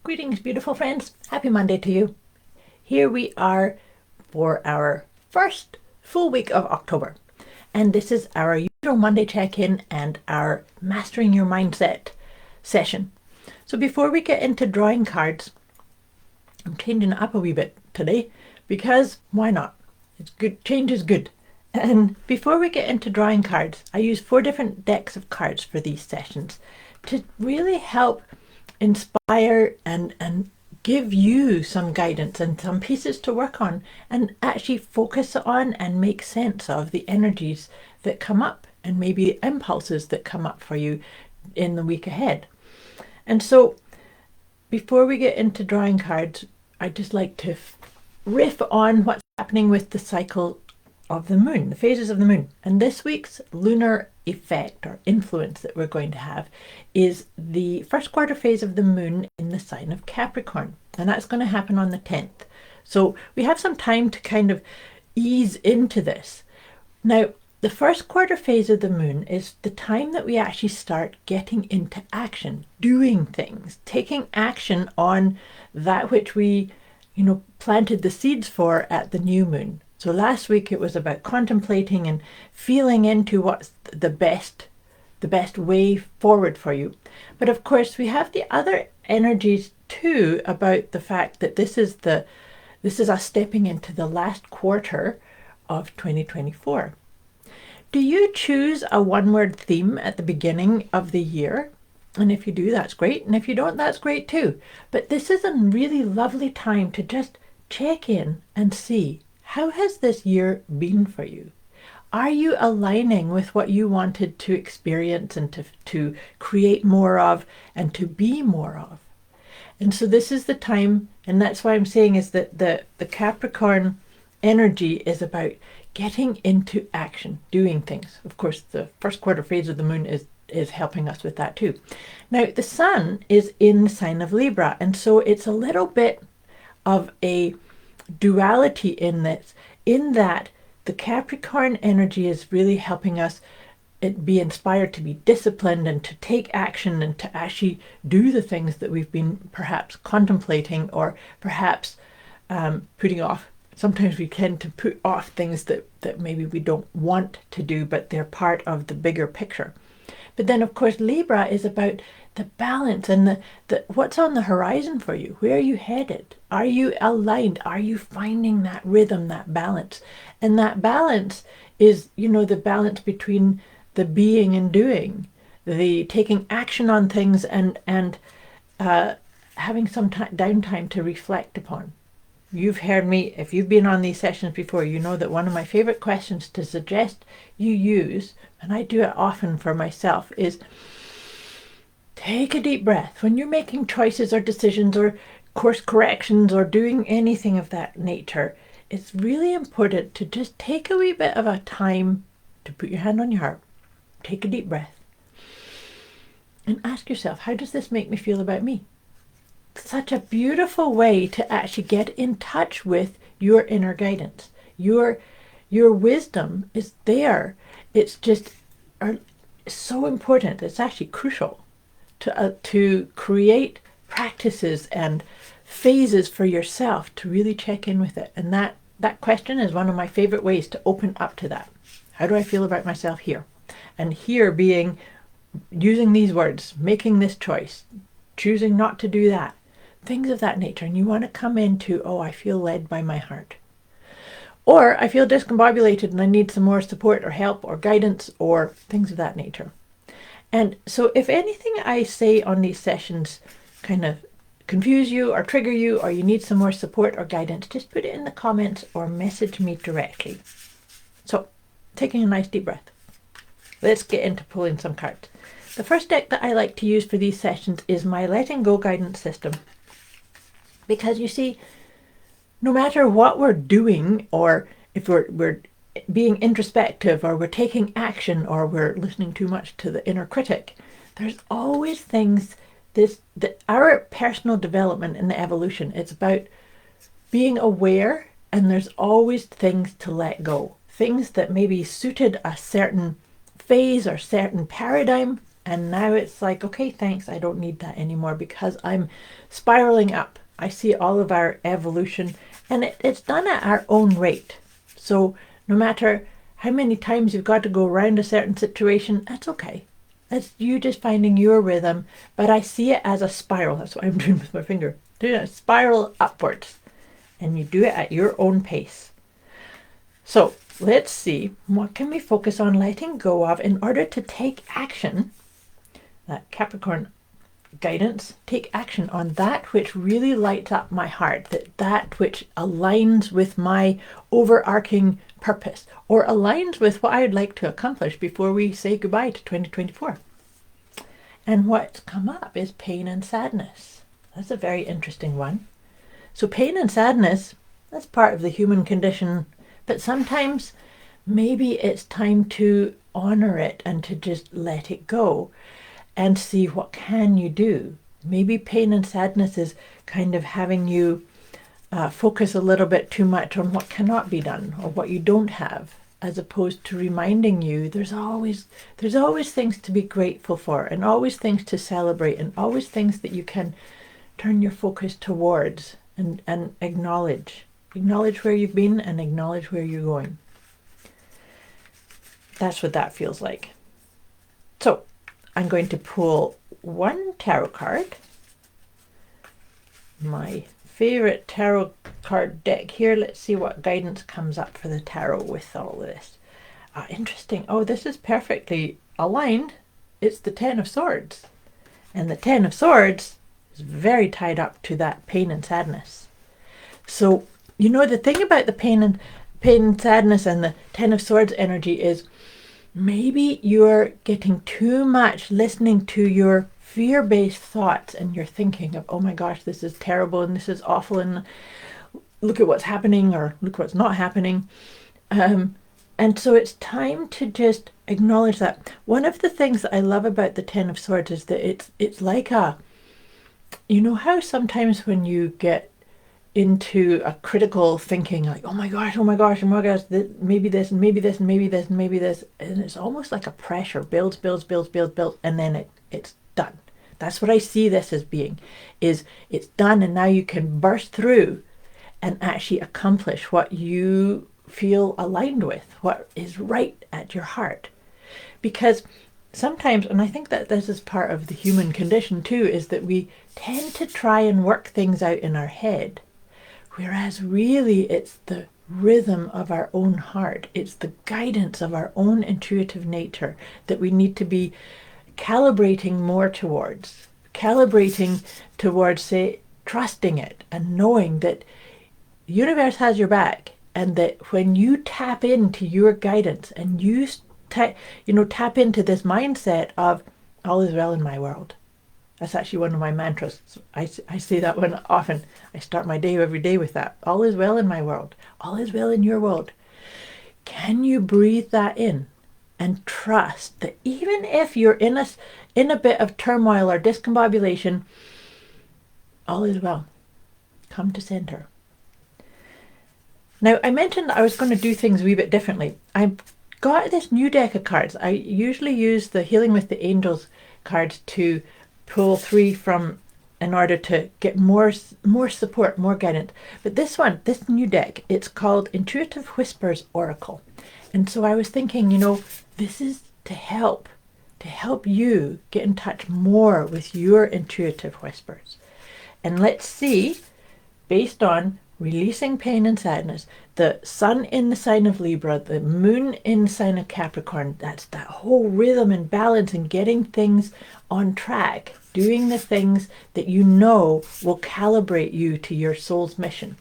Greetings, beautiful friends. Happy Monday to you. Here we are for our first full week of October. And this is our usual Monday check-in and our Mastering Your Mindset session. So before we get into drawing cards, I'm changing it up a wee bit today because why not? It's good. Change is good. And before we get into drawing cards, I use 4 different decks of cards for these sessions to really help inspire and give you some guidance and some pieces to work on and actually focus on and make sense of the energies that come up and maybe impulses that come up for you in the week ahead. And so before we get into drawing cards, I'd just like to riff on what's happening with the cycle of the moon, the phases of the moon. And this week's lunar effect or influence that we're going to have is the first quarter phase of the moon in the sign of Capricorn. And that's going to happen on the 10th. So we have some time to kind of ease into this. Now, the first quarter phase of the moon is the time that we actually start getting into action, doing things, taking action on that which we, planted the seeds for at the new moon. So last week it was about contemplating and feeling into what's the best way forward for you. But of course we have the other energies too about the fact that this is us stepping into the last quarter of 2024. Do you choose a one-word theme at the beginning of the year? And if you do, that's great. And if you don't, that's great too. But this is a really lovely time to just check in and see, how has this year been for you? Are you aligning with what you wanted to experience and to create more of and to be more of? And so this is the time, and that's why I'm saying is that the Capricorn energy is about getting into action, doing things. Of course, the first quarter phase of the moon is helping us with that too. Now, the sun is in the sign of Libra, and so it's a little bit of a duality in this, in that the Capricorn energy is really helping us be inspired to be disciplined and to take action and to actually do the things that we've been perhaps contemplating or perhaps putting off. Sometimes we tend to put off things that maybe we don't want to do, but they're part of the bigger picture. But then, of course, Libra is about the balance and the what's on the horizon for you. Where are you headed? Are you aligned? Are you finding that rhythm, that balance? And that balance is, the balance between the being and doing, the taking action on things and having some downtime to reflect upon. You've heard me, if you've been on these sessions before, you know that one of my favorite questions to suggest you use, and I do it often for myself, is take a deep breath. When you're making choices or decisions or course corrections or doing anything of that nature, it's really important to just take a wee bit of a time to put your hand on your heart, take a deep breath, and ask yourself, how does this make me feel about me? Such a beautiful way to actually get in touch with your inner guidance. Your wisdom is there. It's just so important. It's actually crucial to create practices and phases for yourself to really check in with it. And that question is one of my favorite ways to open up to that. How do I feel about myself here? And here being using these words, making this choice, choosing not to do that. Things of that nature. And you want to come into, I feel led by my heart. Or I feel discombobulated and I need some more support or help or guidance or things of that nature. And so if anything I say on these sessions kind of confuse you or trigger you or you need some more support or guidance, just put it in the comments or message me directly. So taking a nice deep breath. Let's get into pulling some cards. The first deck that I like to use for these sessions is my Letting Go guidance system. Because you see, no matter what we're doing, or if we're being introspective, or we're taking action, or we're listening too much to the inner critic, there's always things, that our personal development and the evolution, it's about being aware, and there's always things to let go. Things that maybe suited a certain phase or certain paradigm And now it's like, okay, thanks, I don't need that anymore because I'm spiraling up. I see all of our evolution, and it's done at our own rate. So no matter how many times you've got to go around a certain situation, that's okay. That's you just finding your rhythm. But I see it as a spiral. That's what I'm doing with my finger. Doing a spiral upwards. And you do it at your own pace. So let's see, what can we focus on letting go of in order to take action? That Capricorn guidance, take action on that which really lights up my heart, that which aligns with my overarching purpose or aligns with what I'd like to accomplish before we say goodbye to 2024. And what's come up is pain and sadness. That's a very interesting one. So pain and sadness, that's part of the human condition, but sometimes maybe it's time to honor it and to just let it go and see what can you do. Maybe pain and sadness is kind of having you focus a little bit too much on what cannot be done or what you don't have, as opposed to reminding you there's always things to be grateful for, and always things to celebrate, and always things that you can turn your focus towards and acknowledge where you've been and acknowledge where you're going. That's what that feels like. So I'm going to pull one tarot card, my favorite tarot card deck here. Let's see what guidance comes up for the tarot with all of this. Interesting. Oh, this is perfectly aligned. It's the Ten of Swords. And the Ten of Swords is very tied up to that pain and sadness. So, you know, the thing about the pain and sadness and the Ten of Swords energy is maybe you're getting too much listening to your fear-based thoughts, and you're thinking of, oh my gosh, this is terrible and this is awful and look at what's happening or look what's not happening. And so it's time to just acknowledge that. One of the things that I love about the Ten of Swords is that it's like you know how sometimes when you get into a critical thinking, like, oh my gosh, maybe this and maybe this and maybe this and maybe this, and it's almost like a pressure builds, and then it's done. That's what I see this as being, is it's done, and now you can burst through and actually accomplish what you feel aligned with, what is right at your heart. Because sometimes, and I think that this is part of the human condition too, is that we tend to try and work things out in our head, whereas really it's the rhythm of our own heart. It's the guidance of our own intuitive nature that we need to be calibrating towards, say, trusting it and knowing that the universe has your back, and that when you tap into your guidance and you tap into this mindset of all is well in my world. That's actually one of my mantras. I say that one often. I start my day every day with that. All is well in my world. All is well in your world. Can you breathe that in and trust that even if you're in a bit of turmoil or discombobulation, all is well. Come to center. Now, I mentioned that I was going to do things a wee bit differently. I've got this new deck of cards. I usually use the Healing with the Angels cards to pull 3 from in order to get more support, more guidance. But this new deck, it's called Intuitive Whispers Oracle. And so I was thinking, this is to help you get in touch more with your intuitive whispers. And let's see, based on releasing pain and sadness, the sun in the sign of Libra, the moon in the sign of Capricorn, that's that whole rhythm and balance and getting things on track, doing the things that you know will calibrate you to your soul's mission.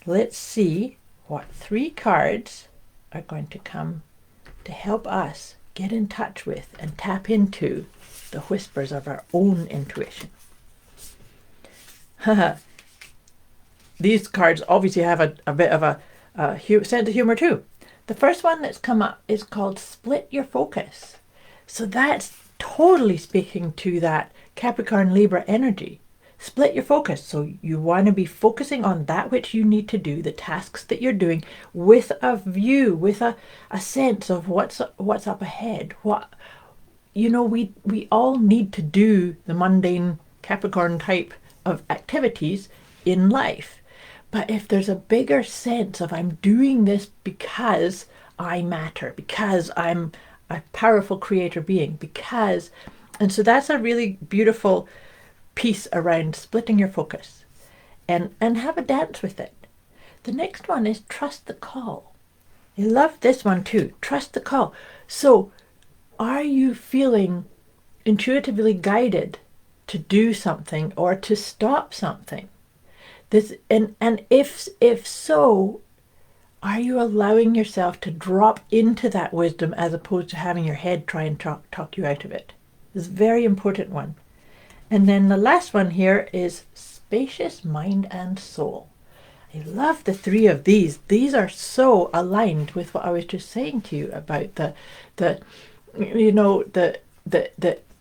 Let's see what 3 cards are going to come to help us get in touch with and tap into the whispers of our own intuition. These cards obviously have a bit of a sense of humor too. The first one that's come up is called Split Your Focus. So that's totally speaking to that Capricorn Libra energy. Split your focus. So you want to be focusing on that which you need to do, the tasks that you're doing, with a view, with a sense of what's up ahead, you know, we all need to do the mundane Capricorn type of activities in life. But if there's a bigger sense of I'm doing this because I matter, because I'm a powerful creator being, because, and so that's a really beautiful piece around splitting your focus and have a dance with it. The next one is trust the call. I love this one too. Trust the call. So are you feeling intuitively guided to do something or to stop something? This and if so, are you allowing yourself to drop into that wisdom as opposed to having your head try and talk you out of it? This is a very important one. And then the last one here is spacious mind and soul. I love the three of these. These are so aligned with what I was just saying to you about the you know, the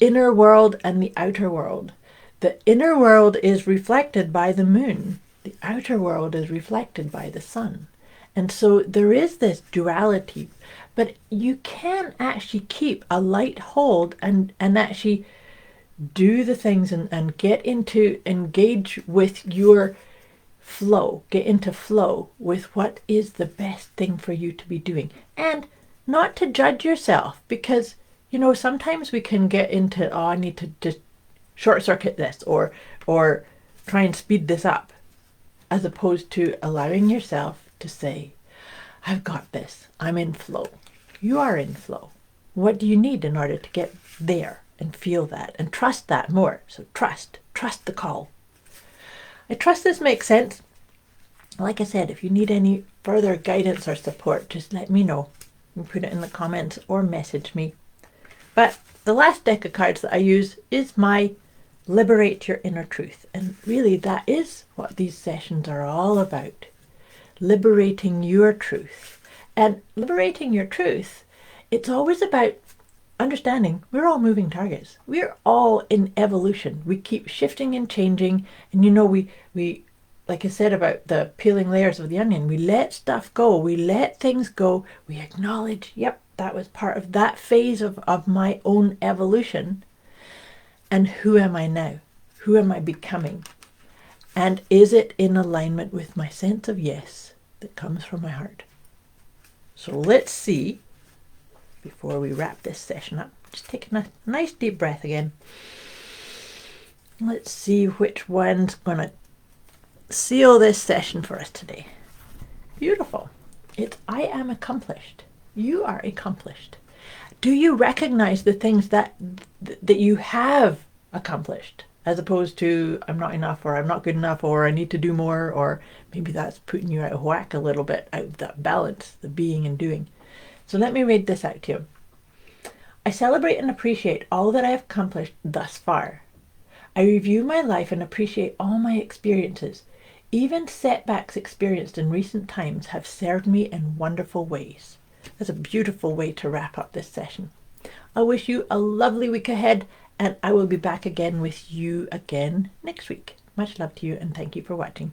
inner world and the outer world. The inner world is reflected by the moon. The outer world is reflected by the sun. And so there is this duality, but you can actually keep a light hold and actually do the things and get into engage with your flow, get into flow with what is the best thing for you to be doing. And not to judge yourself, because, you know, sometimes we can get into, oh, I need to just short circuit this or try and speed this up, as opposed to allowing yourself to say, I've got this. I'm in flow. You are in flow. What do you need in order to get there and feel that and trust that more? So trust the call. I trust this makes sense. Like I said, if you need any further guidance or support, just let me know. You can put it in the comments or message me. But the last deck of cards that I use is my Liberate Your Inner Truth. And really that is what these sessions are all about. Liberating your truth. And liberating your truth, it's always about understanding we're all moving targets. We're all in evolution. We keep shifting and changing. And you know, we like I said about the peeling layers of the onion, we let stuff go. We let things go. We acknowledge, yep, that was part of that phase of my own evolution. And who am I now? Who am I becoming? And is it in alignment with my sense of yes that comes from my heart? So let's see, before we wrap this session up, just taking a nice deep breath again. Let's see which one's going to seal this session for us today. Beautiful. It's I am accomplished. You are accomplished. Do you recognize the things that you have accomplished, as opposed to I'm not enough, or I'm not good enough, or I need to do more, or maybe that's putting you out of whack a little bit, out of that balance, the being and doing. So let me read this out to you. I celebrate and appreciate all that I have accomplished thus far. I review my life and appreciate all my experiences. Even setbacks experienced in recent times have served me in wonderful ways. That's a beautiful way to wrap up this session. I wish you a lovely week ahead, and I will be back again with you again next week. Much love to you, and thank you for watching.